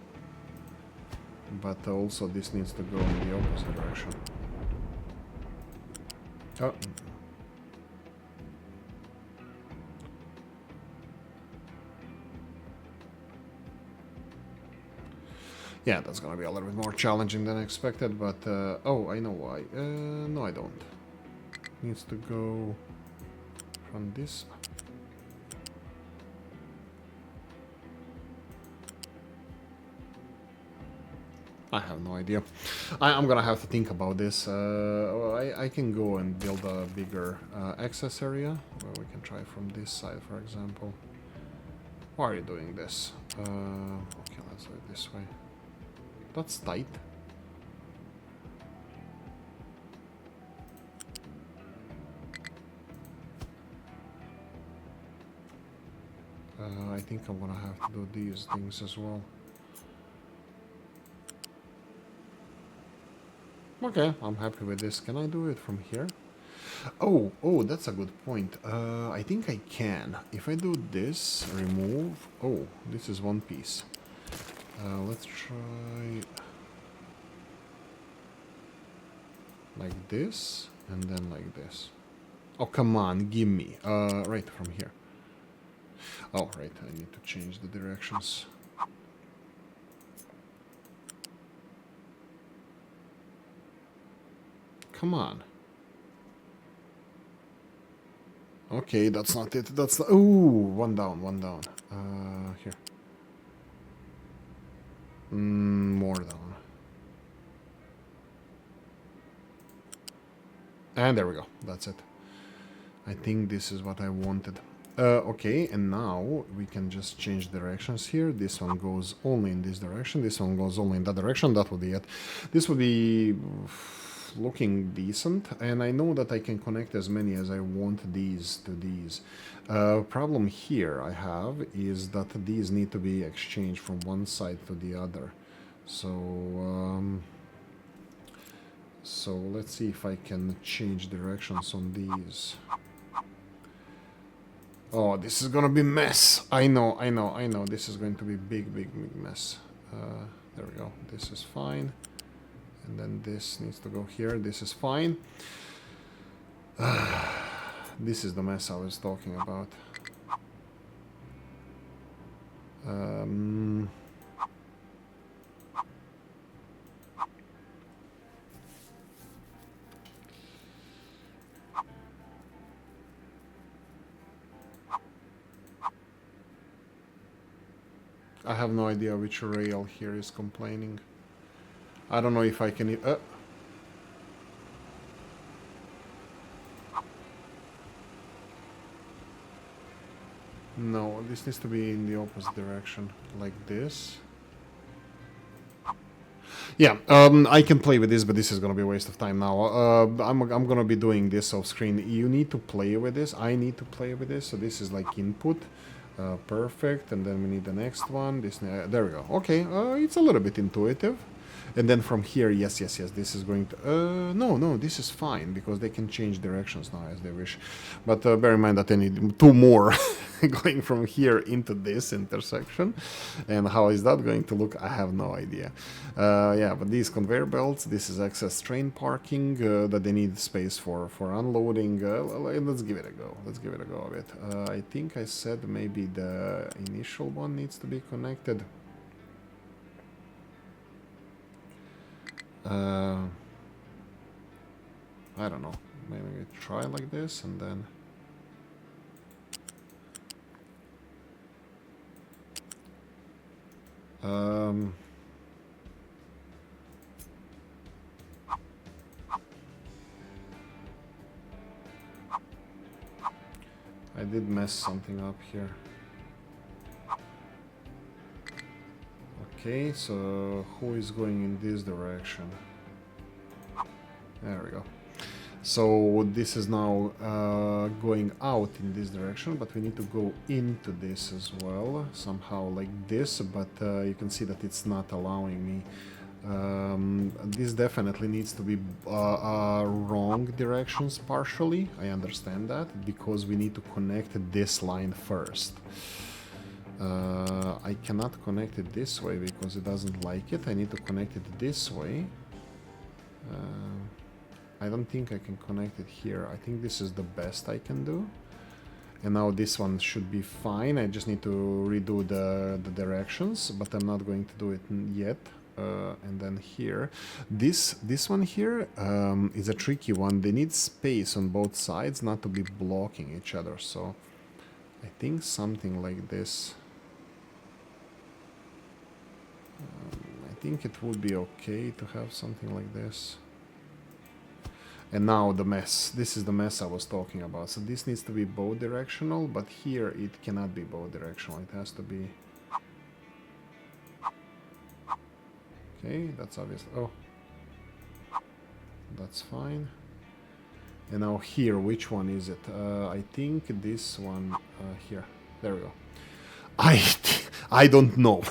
but also this needs to go in the opposite direction. Oh. Yeah, that's gonna be a little bit more challenging than expected, but oh, I know why. No, I don't. Needs to go from this. I have no idea. I'm gonna have to think about this. I can go and build a bigger access area where we can try from this side, for example. Why are you doing this? Okay, let's do it this way. That's tight. I think I'm gonna have to do these things as well. Okay, I'm happy with this. Can I do it from here? Oh, that's a good point. I think I can. If I do this, remove... Oh, this is one piece. Let's try... like this, and then like this. Oh, come on, give me. Right, from here. Oh, right, I need to change the directions. Come on. Okay, that's not it. That's the... Ooh, one down, one down. Here. More down. And there we go. That's it. I think this is what I wanted. Okay, and now we can just change directions here. This one goes only in this direction. This one goes only in that direction. That would be it. This would be looking decent, and I know that I can connect as many as I want these to these. Problem here I have is that these need to be exchanged from one side to the other. So let's see if I can change directions on these. Oh, this is gonna be mess. I know. This is going to be big mess. There we go. This is fine. And then this needs to go here. This is fine. This is the mess I was talking about. I have no idea which rail here is complaining. I don't know if I can... No, this needs to be in the opposite direction, like this. Yeah, I can play with this, but this is gonna be a waste of time now. I'm gonna be doing this off screen. You need to play with this. I need to play with this. So this is like input. Perfect. And then we need the next one. This, there we go. Okay, it's a little bit intuitive. And then from here, yes, this is going to... no, this is fine, because they can change directions now as they wish. But bear in mind that they need 2 more going from here into this intersection. And how is that going to look? I have no idea. Yeah, but these conveyor belts, this is excess train parking that they need space for unloading. Let's give it a go. Let's give it a go a bit. I think I said maybe the initial one needs to be connected. I don't know. Maybe we try like this and then... I did mess something up here. Okay, so who is going in this direction? There we go. So this is now going out in this direction, but we need to go into this as well, somehow like this, but you can see that it's not allowing me. This definitely needs to be wrong directions partially, I understand that, because we need to connect this line first. I cannot connect it this way because it doesn't like it. I need to connect it this way. I don't think I can connect it here. I think this is the best I can do. And now this one should be fine. I just need to redo the directions, but I'm not going to do it yet. And then here, this one here is a tricky one. They need space on both sides, not to be blocking each other. So I think something like this. I think it would be okay to have something like this. And now the mess. This is the mess I was talking about. So this needs to be both directional, but here it cannot be both directional. It has to be... Okay, that's obvious. Oh, that's fine. And now here, which one is it? I think this one here. There we go. I don't know.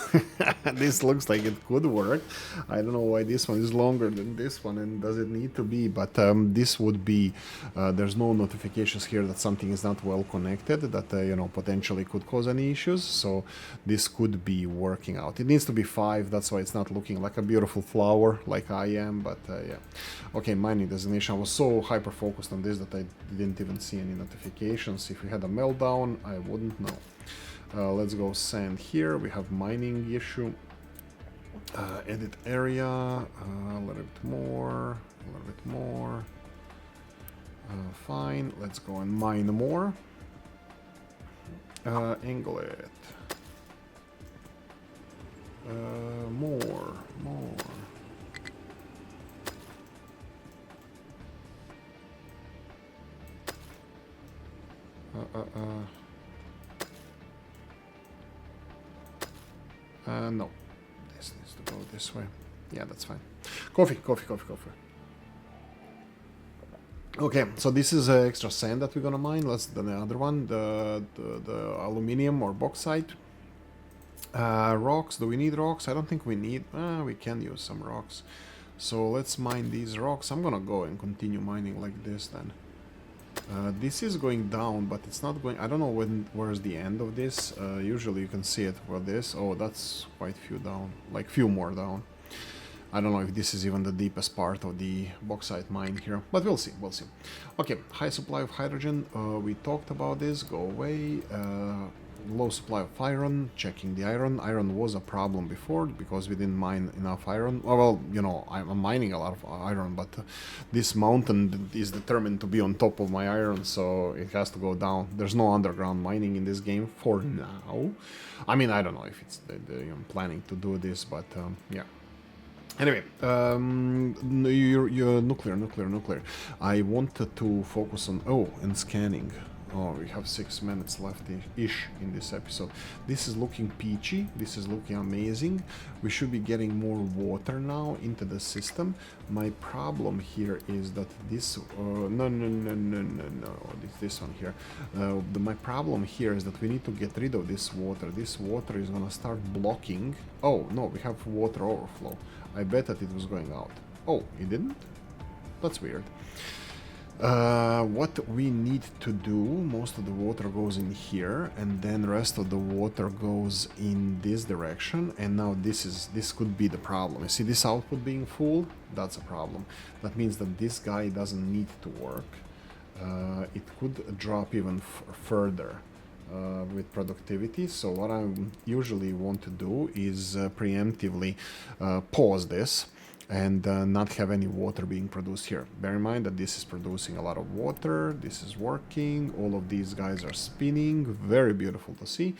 This looks like it could work. I don't know why this one is longer than this one, and does it need to be, but this would be, there's no notifications here that something is not well connected, that you know, potentially could cause any issues, so this could be working out. It needs to be 5, that's why it's not looking like a beautiful flower like I am, but yeah. Okay, mining designation. I was so hyper focused on this that I didn't even see any notifications. If we had a meltdown, I wouldn't know. Let's go sand here. We have mining issue. Edit area. A little bit more. A little bit more. Fine. Let's go and mine more. Angle it. More. No, this needs to go this way. Yeah, that's fine. Coffee. Okay, so this is extra sand that we're gonna mine. Let's do the other one, the aluminium or bauxite. Rocks. Do we need rocks? I don't think we need. We can use some rocks. So let's mine these rocks. I'm gonna go and continue mining like this then. This is going down, but it's not going... I don't know where's the end of this. Usually you can see it for this. Oh, that's quite few down. Like few more down. I don't know if this is even the deepest part of the bauxite mine here. But we'll see, Okay, high supply of hydrogen. We talked about this. Go away. Low supply of iron. Checking the iron. Iron was a problem before because we didn't mine enough iron. Well, you know, I'm mining a lot of iron, but this mountain is determined to be on top of my iron, so it has to go down. There's no underground mining in this game for now. I mean, I don't know if it's I'm planning to do this, but yeah. Anyway, nuclear. I wanted to focus on... Oh, and scanning. Oh, we have 6 minutes left-ish in this episode. This is looking peachy. This is looking amazing. We should be getting more water now into the system. My problem here is that this... no, this one here. My problem here is that we need to get rid of this water. This water is gonna start blocking... Oh, no, we have water overflow. I bet that it was going out. Oh, it didn't? That's weird. What we need to do, most of the water goes in here, and then the rest of the water goes in this direction, and now this could be the problem. You see this output being full? That's a problem. That means that this guy doesn't need to work. It could drop even further with productivity, so what I usually want to do is preemptively pause this and not have any water being produced here. Bear in mind that this is producing a lot of water, this is working, all of these guys are spinning, very beautiful to see.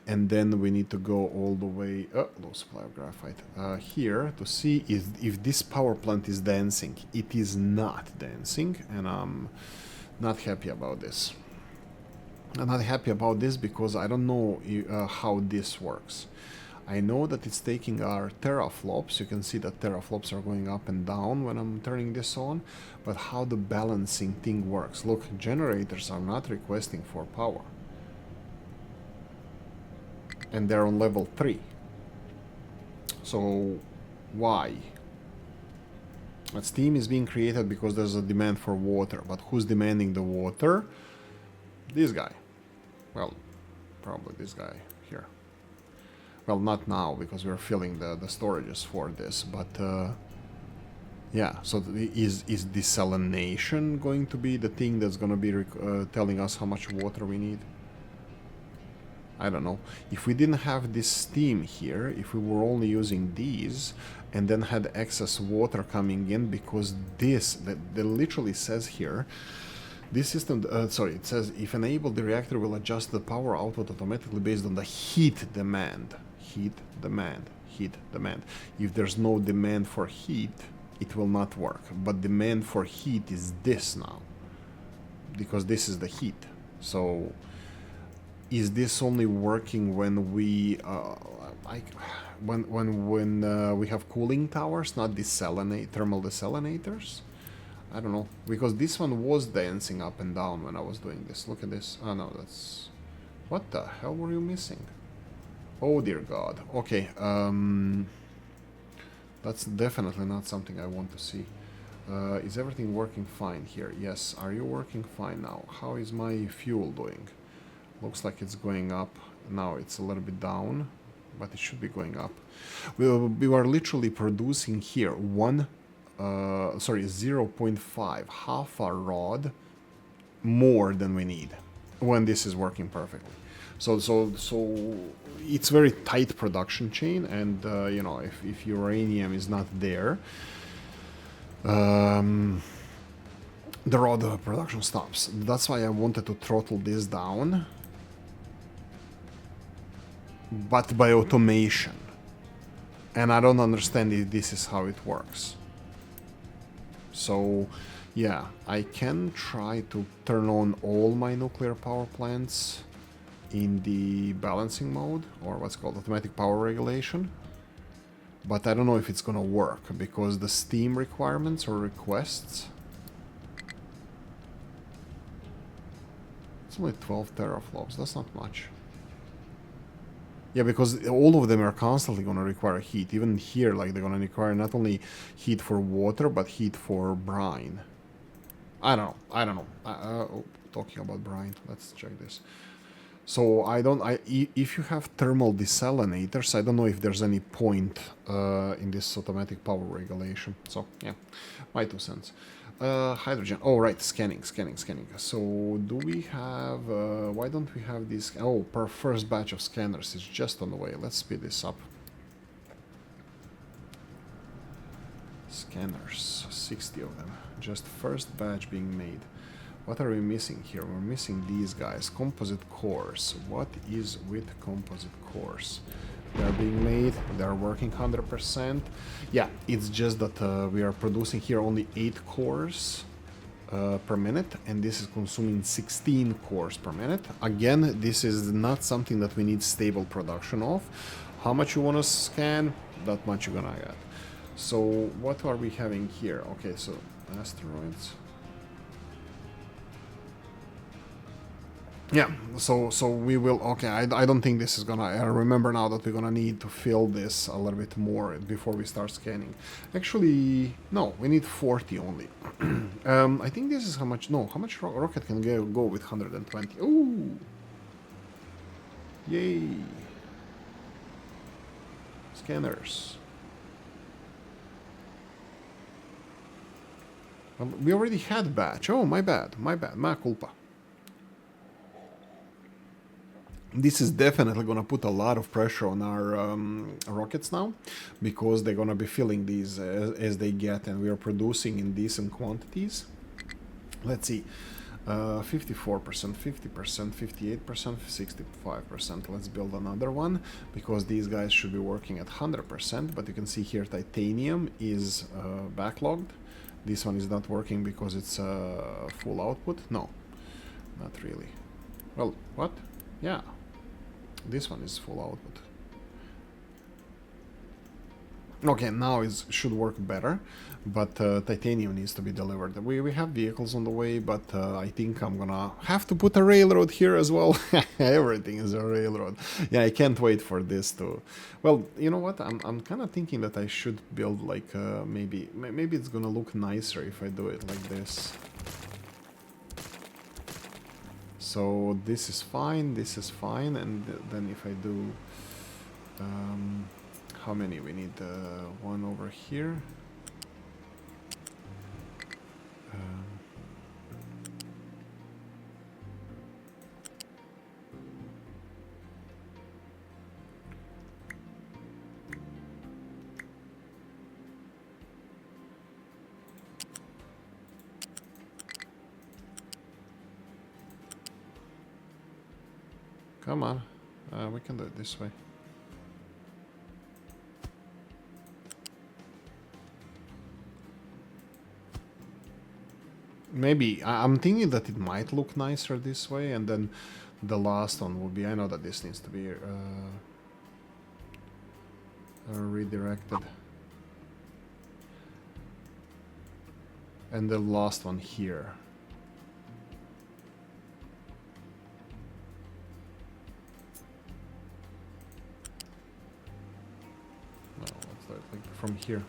And then we need to go all the way, low supply of graphite, here to see if this power plant is dancing. It is not dancing, and I'm not happy about this. I'm not happy about this because I don't know how this works. I know that it's taking our teraflops. You can see that teraflops are going up and down when I'm turning this on, but how the balancing thing works. Look, generators are not requesting for power. And they're on level 3. So, why? That steam is being created because there's a demand for water, but who's demanding the water? This guy. Well, probably this guy here. Well, not now, because we're filling the storages for this, but yeah, so is desalination going to be the thing that's going to be telling us how much water we need? I don't know. If we didn't have this steam here, if we were only using these, and then had excess water coming in, because this, that literally says here, this system, it says, if enabled, the reactor will adjust the power output automatically based on the heat demand. Heat demand, heat demand. If there's no demand for heat, it will not work. But demand for heat is this now, because this is the heat. So, is this only working when we, when we have cooling towers, not thermal desalinators? I don't know, because this one was dancing up and down when I was doing this. Look at this. Oh no, that's... What the hell were you missing? Oh dear God. Okay, that's definitely not something I want to see. Is everything working fine here? Yes. Are you working fine now? How is my fuel doing? Looks like it's going up. Now it's a little bit down, but it should be going up. We are literally producing here 0.5, half a rod more than we need when this is working perfectly. So it's very tight production chain, and you know, if uranium is not there, the rod production stops. That's why I wanted to throttle this down, but by automation. And I don't understand if this is how it works. So, yeah, I can try to turn on all my nuclear power plants in the balancing mode, or what's called automatic power regulation. But I don't know if it's gonna work, because the steam requirements or requests... It's only 12 teraflops, that's not much. Yeah, because all of them are constantly gonna require heat. Even here, like, they're gonna require not only heat for water, but heat for brine. I don't know. Talking about brine, let's check this. So if you have thermal desalinators, I don't know if there's any point in this automatic power regulation. So yeah, my 2 cents. Hydrogen. Oh right, scanning. So do we have? Why don't we have this? Oh, per first batch of scanners is just on the way. Let's speed this up. Scanners, 60 of them. Just first batch being made. What are we missing here? We're missing these guys. Composite cores. What is with composite cores? They're being made. They're working 100%. Yeah, it's just that we are producing here only 8 cores. per minute, and this is consuming 16 cores per minute. Again, this is not something that we need stable production of. How much you want to scan, that much you're gonna get. So what are we having here? Okay, so asteroids. Yeah, so we will, okay, I don't think this is gonna, I remember now that we're gonna need to fill this a little bit more before we start scanning. Actually, no, we need 40 only. I think this is how much, no, how much rocket can go with 120? Ooh! Yay! Scanners. We already had batch. Oh, my bad, ma culpa. This is definitely going to put a lot of pressure on our rockets now, because they're going to be filling these as they get, and we are producing in decent quantities. Let's see, 54%, 50%, 58%, 65%. Let's build another one, because these guys should be working at 100%, but you can see here titanium is backlogged. This one is not working because it's full output. No, not really. Well, what? Yeah. This one is full output. Okay, now it should work better, but titanium needs to be delivered. We have vehicles on the way, but I think I'm gonna have to put a railroad here as well. Everything is a railroad. Yeah, I can't wait for this to... Well, you know what? I'm kind of thinking that I should build like maybe it's gonna look nicer if I do it like this. So this is fine, and then if I do, how many? We need one over here. Come on, we can do it this way. Maybe, I'm thinking that it might look nicer this way, and then the last one will be, I know that this needs to be redirected. And the last one here. Like from here.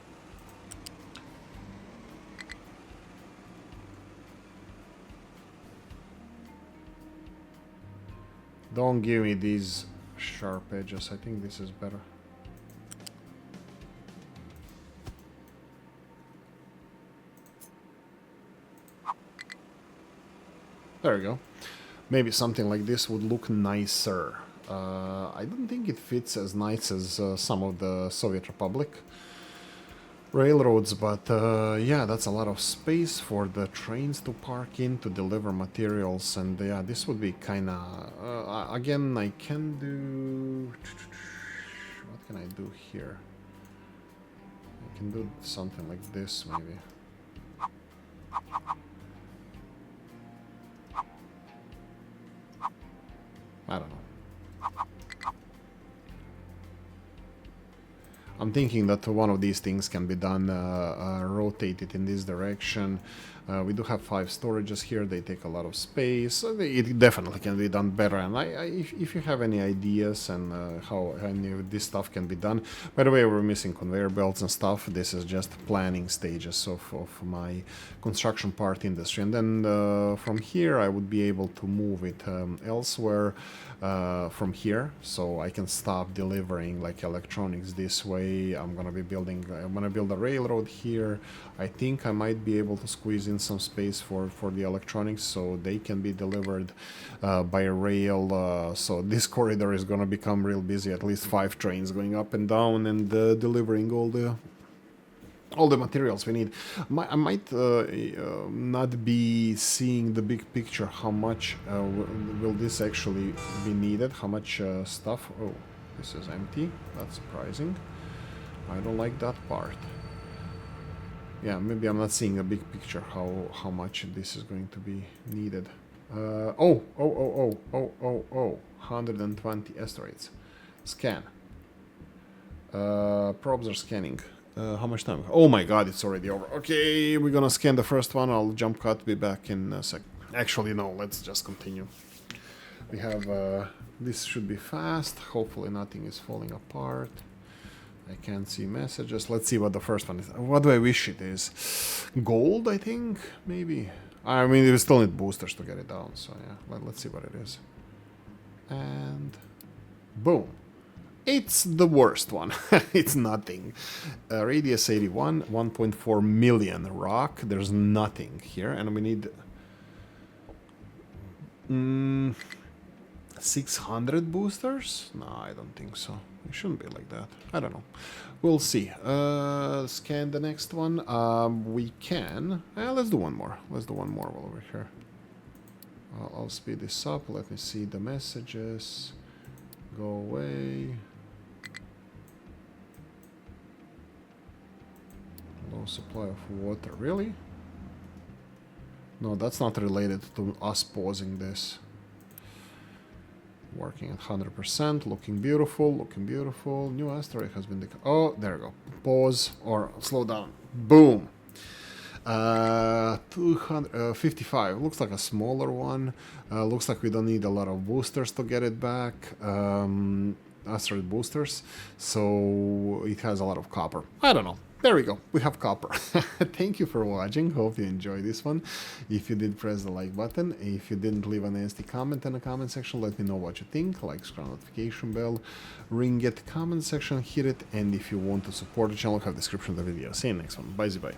Don't give me these sharp edges. I think this is better. There we go. Maybe something like this would look nicer. I don't think it fits as nice as some of the Soviet Republic railroads, but yeah, that's a lot of space for the trains to park in to deliver materials, and yeah, this would be kind of... again, I can do... What can I do here? I can do something like this, maybe. I don't know. I'm thinking that one of these things can be done, rotated in this direction. We do have 5 storages here, they take a lot of space. It definitely can be done better, and if you have any ideas and how any of this stuff can be done... By the way, we're missing conveyor belts and stuff. This is just planning stages of my construction part industry. And then from here I would be able to move it elsewhere from here, so I can stop delivering like electronics this way. I'm gonna build a railroad here. I think I might be able to squeeze in some space for the electronics, so they can be delivered by rail. So this corridor is gonna become real busy. At least 5 trains going up and down and delivering all the materials we need. I might not be seeing the big picture. How much will this actually be needed? How much stuff? Oh, this is empty. That's surprising. I don't like that part. Yeah, maybe I'm not seeing a big picture how much this is going to be needed. 120 asteroids. Scan. Probes are scanning. How much time? Oh my god, it's already over. Okay, we're gonna scan the first one. I'll jump cut, be back in a sec. Actually, no, let's just continue. We have, this should be fast. Hopefully nothing is falling apart. I can't see messages. Let's see what the first one is. What do I wish it is? Gold, I think? Maybe. I mean, we still need boosters to get it down, so yeah. Let's see what it is. And... boom. It's the worst one. It's nothing. Radius 81, 1.4 million rock. There's nothing here, and we need... 600 boosters? No, I don't think so. It shouldn't be like that. I don't know. We'll see. Scan the next one. We can... let's do one more. Let's do one more while we're here. I'll speed this up. Let me see the messages. Go away. Low supply of water. Really? No, that's not related to us pausing this. Working at 100%, looking beautiful, looking beautiful. New asteroid has been... oh, there we go. Pause or slow down. Boom! 255. Looks like a smaller one. Looks like we don't need a lot of boosters to get it back. Asteroid boosters. So it has a lot of copper. I don't know. There we go. We have copper. Thank you for watching. Hope you enjoyed this one. If you did, press the like button. If you didn't, leave a nasty comment in the comment section. Let me know what you think. Like, subscribe, notification bell, ring it, comment section, hit it. And if you want to support the channel, have the description of the video. See you next one. Bye, bye.